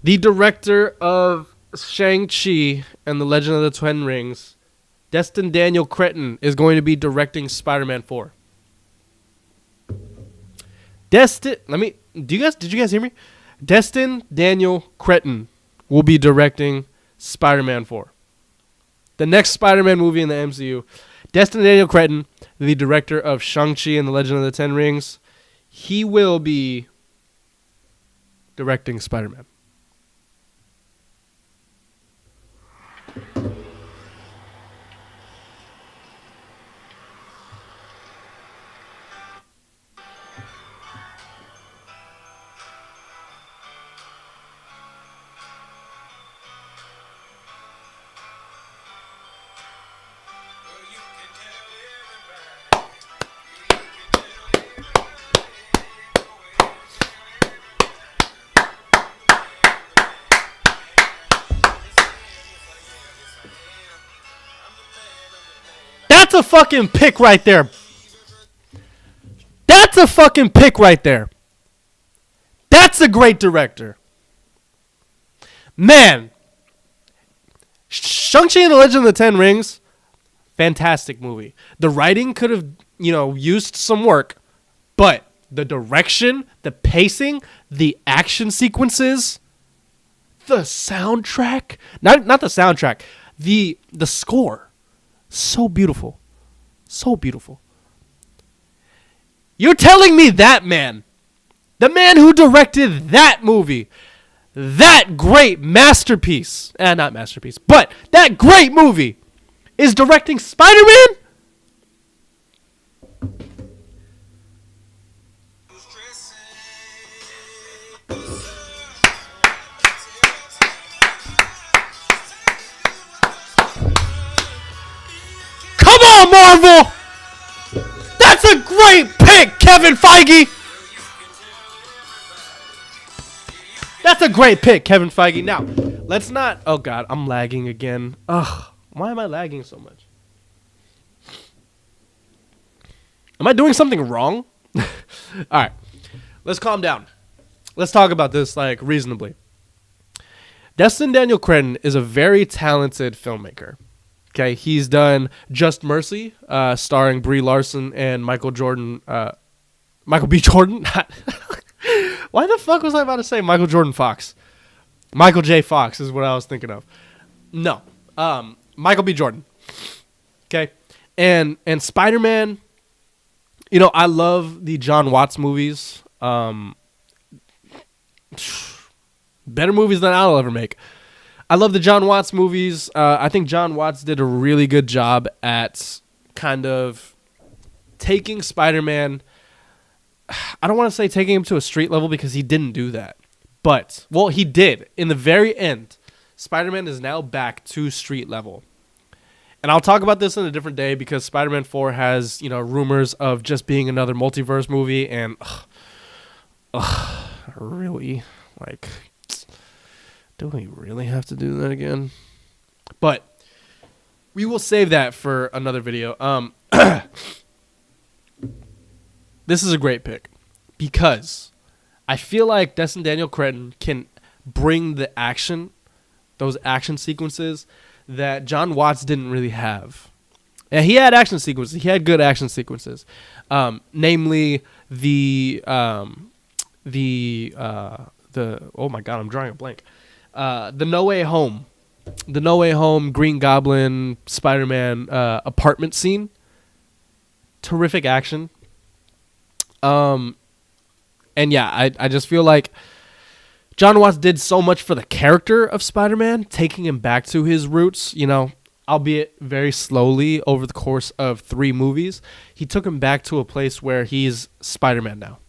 The director of Shang-Chi and the Legend of the Ten Rings, Destin Daniel Cretton, is going to be directing Spider-Man 4. Did you guys hear me? Destin Daniel Cretton will be directing Spider-Man 4. The next Spider-Man movie in the MCU. Destin Daniel Cretton, the director of Shang-Chi and the Legend of the Ten Rings, he will be directing Spider-Man. That's a fucking pick right there. That's a fucking pick right there. That's a great director. Man. Shang-Chi and the Legend of the Ten Rings, fantastic movie. The writing could have, used some work, but the direction, the pacing, the action sequences, the soundtrack, not the soundtrack, the score, so beautiful. So beautiful. You're telling me that man, the man who directed that movie, that great masterpiece, not masterpiece, but that great movie, is directing Spider-Man? Come on, Marvel! That's a great pick, Kevin Feige! That's a great pick, Kevin Feige. Now, let's not... Oh, God, I'm lagging again. Ugh, why am I lagging so much? Am I doing something wrong? All right, let's calm down. Let's talk about this, reasonably. Destin Daniel Cretton is a very talented filmmaker. Okay, he's done Just Mercy, starring Brie Larson and Michael B. Jordan. Why the fuck was I about to say Michael Jordan Fox? Michael J. Fox is what I was thinking of. No, Michael B. Jordan. Okay, and Spider-Man. I love the John Watts movies. Better movies than I'll ever make. I love the John Watts movies. I think John Watts did a really good job at kind of taking Spider-Man. I don't want to say taking him to a street level because he didn't do that. But, well, he did. In the very end, Spider-Man is now back to street level. And I'll talk about this in a different day because Spider-Man 4 has, rumors of just being another multiverse movie. And, really? Do we really have to do that again? But we will save that for another video. This is a great pick because I feel like Destin Daniel Cretton can bring the action, those action sequences that John Watts didn't really have. And he had action sequences. He had good action sequences, namely the oh my God, I'm drawing a blank. The No Way Home. The No Way Home Green Goblin Spider-Man apartment scene. Terrific action. And yeah, I just feel like John Watts did so much for the character of Spider-Man, taking him back to his roots, albeit very slowly over the course of 3 movies. He took him back to a place where he's Spider-Man now.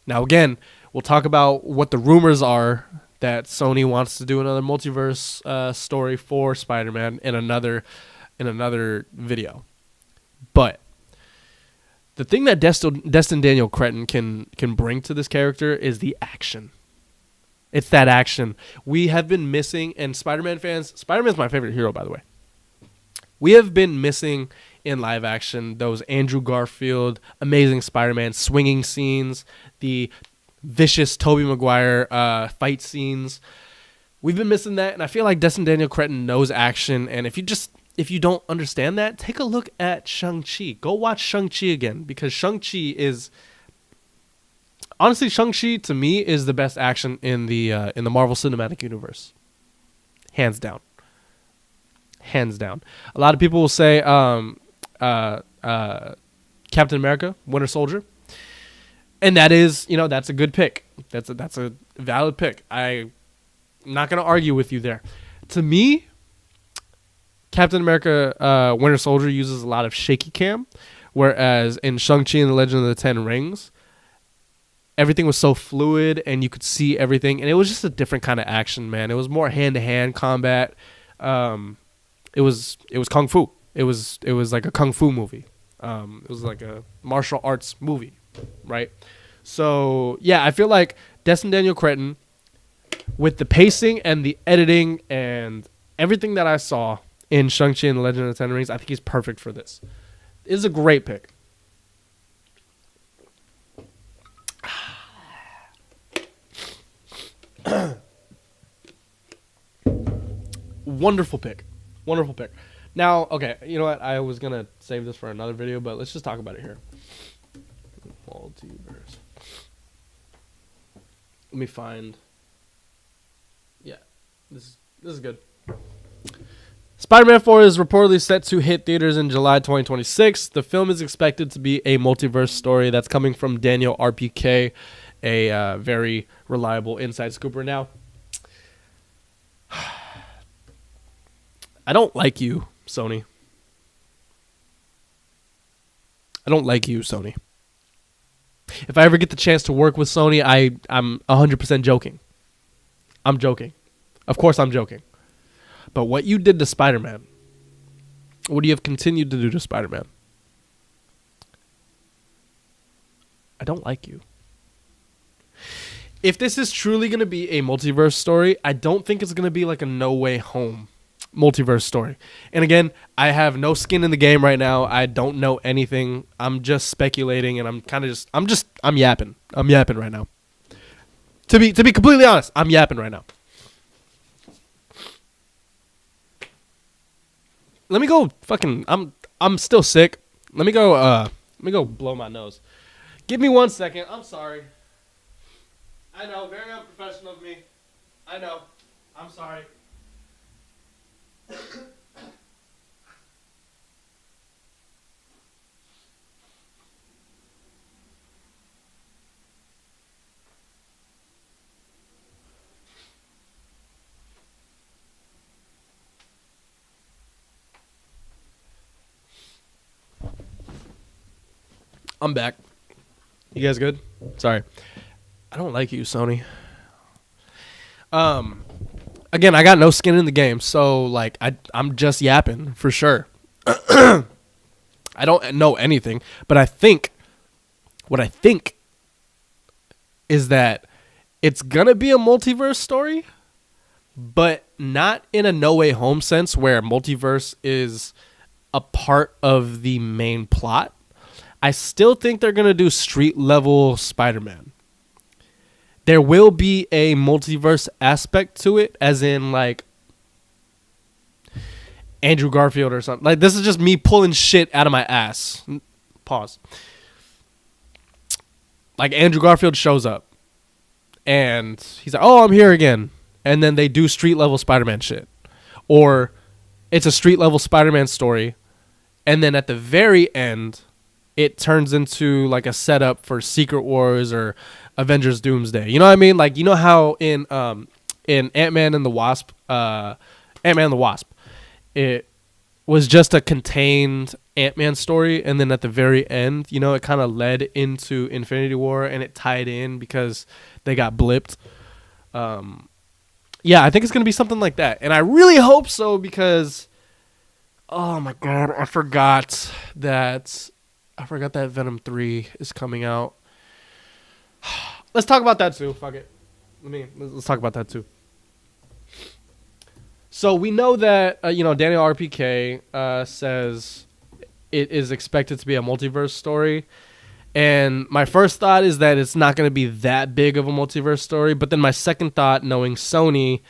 Now, again, we'll talk about what the rumors are that Sony wants to do another multiverse story for Spider-Man in another video. But the thing that Destin Daniel Cretton can bring to this character is the action. It's that action. We have been missing, and Spider-Man fans, Spider-Man's my favorite hero, by the way. We have been missing in live action those Andrew Garfield, Amazing Spider-Man swinging scenes, the vicious Tobey Maguire fight scenes. We've been missing that, and I feel like Destin Daniel Cretton knows action. And if you don't understand that, take a look at Shang-Chi. Go watch Shang-Chi again, because Shang-Chi is honestly, Shang-Chi to me is the best action in the Marvel Cinematic Universe, hands down. Hands down. A lot of people will say Captain America, Winter Soldier, and that is, that's a good pick. That's a valid pick. I'm not gonna argue with you there. To me, Captain America, Winter Soldier uses a lot of shaky cam, whereas in Shang-Chi and the Legend of the Ten Rings, everything was so fluid and you could see everything, and it was just a different kind of action, man. It was more hand-to-hand combat. It was kung fu. It was like a kung fu movie. It was like a martial arts movie, right? So yeah, I feel like Destin Daniel Cretton, with the pacing and the editing and everything that I saw in Shang-Chi and the Legend of the Ten Rings, I think he's perfect for this. It is a great pick. Wonderful pick. Wonderful pick. Now, okay, you know what? I was going to save this for another video, but let's just talk about it here. Multiverse. Let me find... Yeah, this is good. Spider-Man 4 is reportedly set to hit theaters in July 2026. The film is expected to be a multiverse story. That's coming from Daniel RPK, a very reliable inside scooper. Now, I don't like you, Sony. I don't like you, Sony. If I ever get the chance to work with Sony, I'm 100% joking. I'm joking. Of course I'm joking. But what you did to Spider-Man, what you have continued to do to Spider-Man, I don't like you. If this is truly going to be a multiverse story, I don't think it's going to be like a No Way Home multiverse story. And again, I have no skin in the game right now. I don't know anything. I'm just speculating, and I'm yapping. I'm yapping right now. To be completely honest, I'm yapping right now. Let me go I'm still sick. Let me go blow my nose. Give me 1 second. I'm sorry. I know, very unprofessional of me. I know. I'm sorry. I'm back. You guys good? Sorry. I don't like you, Sony. Again, I got no skin in the game, so like I'm just yapping for sure. I don't know anything, but what I think is that it's gonna be a multiverse story, but not in a No Way Home sense where multiverse is a part of the main plot. I still think they're going to do street level Spider-Man. There will be a multiverse aspect to it, as in like Andrew Garfield or something. Like, this is just me pulling shit out of my ass. Pause. Like, Andrew Garfield shows up and he's like, oh, I'm here again. And then they do street level Spider-Man shit. Or it's a street level Spider-Man story. And then at the very end, it turns into like a setup for Secret Wars or Avengers Doomsday. You know what I mean? Like, you know how in Ant-Man and the Wasp, it was just a contained Ant-Man story, and then at the very end, you know, it kind of led into Infinity War, and it tied in because they got blipped. Yeah, I think it's going to be something like that, and I really hope so because, oh my god, I forgot that Venom 3 is coming out. Let's talk about that too. Fuck it. Let's talk about that too. So we know that Daniel RPK says it is expected to be a multiverse story, and my first thought is that it's not going to be that big of a multiverse story. But then my second thought, knowing Sony,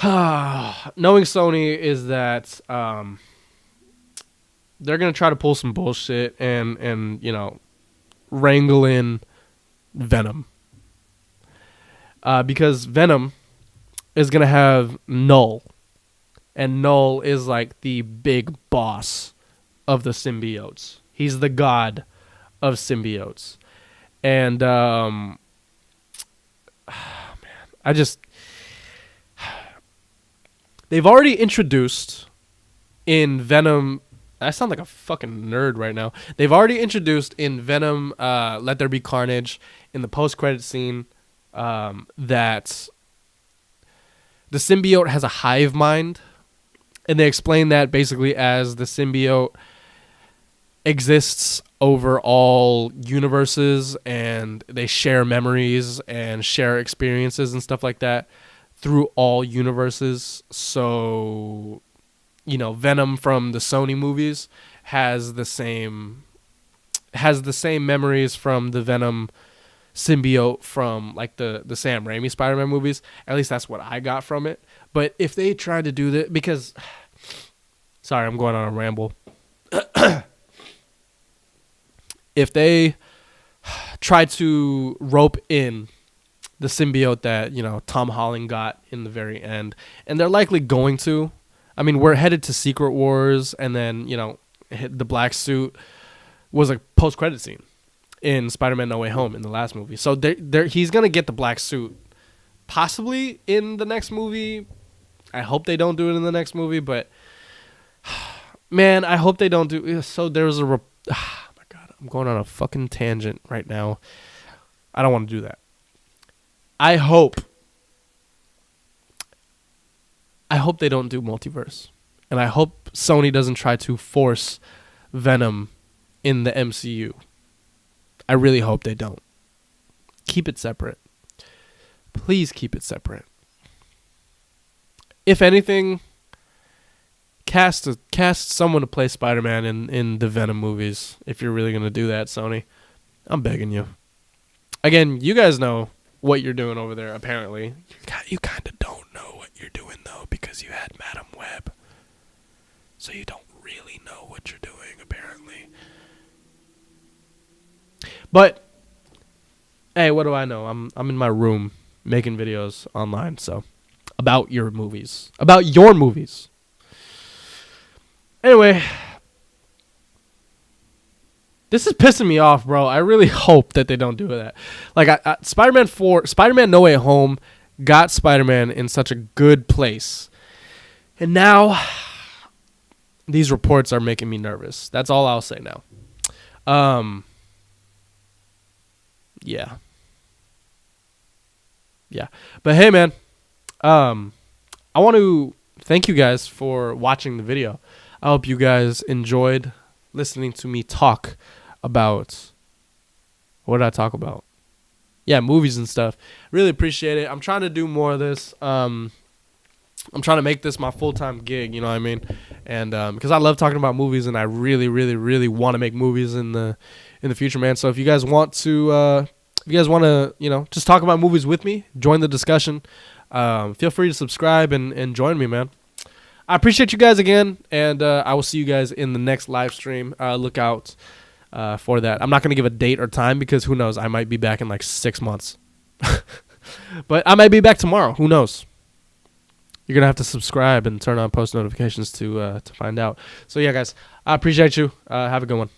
knowing Sony is that they're gonna try to pull some bullshit and wrangle in Venom, because Venom is gonna have Null, and Null is like the big boss of the symbiotes. He's the god of symbiotes, and I just they've already introduced in Venom. I sound like a fucking nerd right now. They've already introduced in Venom, Let There Be Carnage, in the post-credit scene, that the symbiote has a hive mind, and they explain that basically as the symbiote exists over all universes, and they share memories and share experiences and stuff like that through all universes. So, Venom from the Sony movies has the same memories from the Venom symbiote from like the Sam Raimi Spider-Man movies. At least that's what I got from it. But if they tried to do that, because sorry, I'm going on a ramble. If they try to rope in the symbiote that, Tom Holland got in the very end, and they're likely going to. I mean, we're headed to Secret Wars, and then, the black suit was a post-credit scene in Spider-Man No Way Home in the last movie. So he's going to get the black suit possibly in the next movie. I hope they don't do it in the next movie, but man, I hope they don't do. So there's a oh my God, I'm going on a fucking tangent right now. I don't want to do that. I hope they don't do multiverse. And I hope Sony doesn't try to force Venom in the MCU. I really hope they don't. Keep it separate. Please keep it separate. If anything, cast someone to play Spider-Man in the Venom movies. If you're really going to do that, Sony. I'm begging you. Again, you guys know what you're doing over there, apparently. You kind of don't know what you're doing, though, because you had Madam Web. So you don't really know what you're doing, apparently. But, hey, what do I know? I'm in my room making videos online, so about your movies. About your movies. Anyway, this is pissing me off, bro. I really hope that they don't do that. Like, Spider-Man No Way Home got Spider-Man in such a good place. And now, these reports are making me nervous. That's all I'll say now. Yeah. But hey, man, I want to thank you guys for watching the video. I hope you guys enjoyed listening to me talk about, what did I talk about? Yeah, movies and stuff. Really appreciate it. I'm trying to do more of this. I'm trying to make this my full-time gig, you know what I mean? And because I love talking about movies, and I really, really, really want to make movies in the future, man. So if you guys want to, just talk about movies with me, join the discussion. Feel free to subscribe and join me, man. I appreciate you guys again, and I will see you guys in the next live stream. Look out for that. I'm not going to give a date or time because who knows? I might be back in like 6 months. But I might be back tomorrow. Who knows? You're going to have to subscribe and turn on post notifications to find out. So, yeah, guys, I appreciate you. Have a good one.